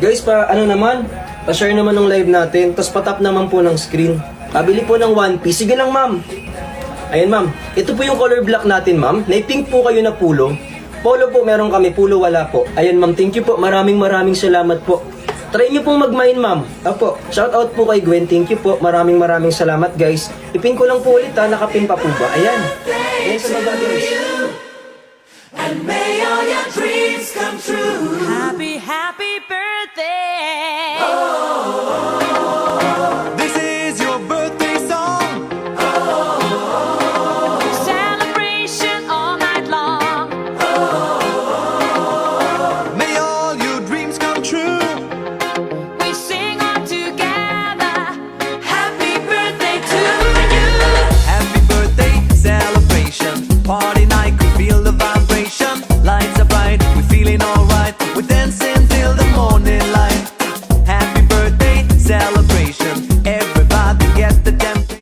Guys, ano naman? Pa-share naman ng live natin, tapos patap naman po ng screen. Pabili po ng One Piece. Sige lang, ma'am. Ayan, ma'am. Ito po yung color black natin, ma'am. May-pink po kayo na pulo. Polo po meron kami, pulo wala po. Ayan, ma'am. Thank you po. Maraming salamat po. Try nyo pong mag-mine, ma'am. Opo. Shout out po kay Gwen. Thank you po. Maraming salamat, guys. Ipin ko lang po ulit, ha. Nakapin pa po ba? Ayan. Ayan sa baba, guys. And may all your dreams come true.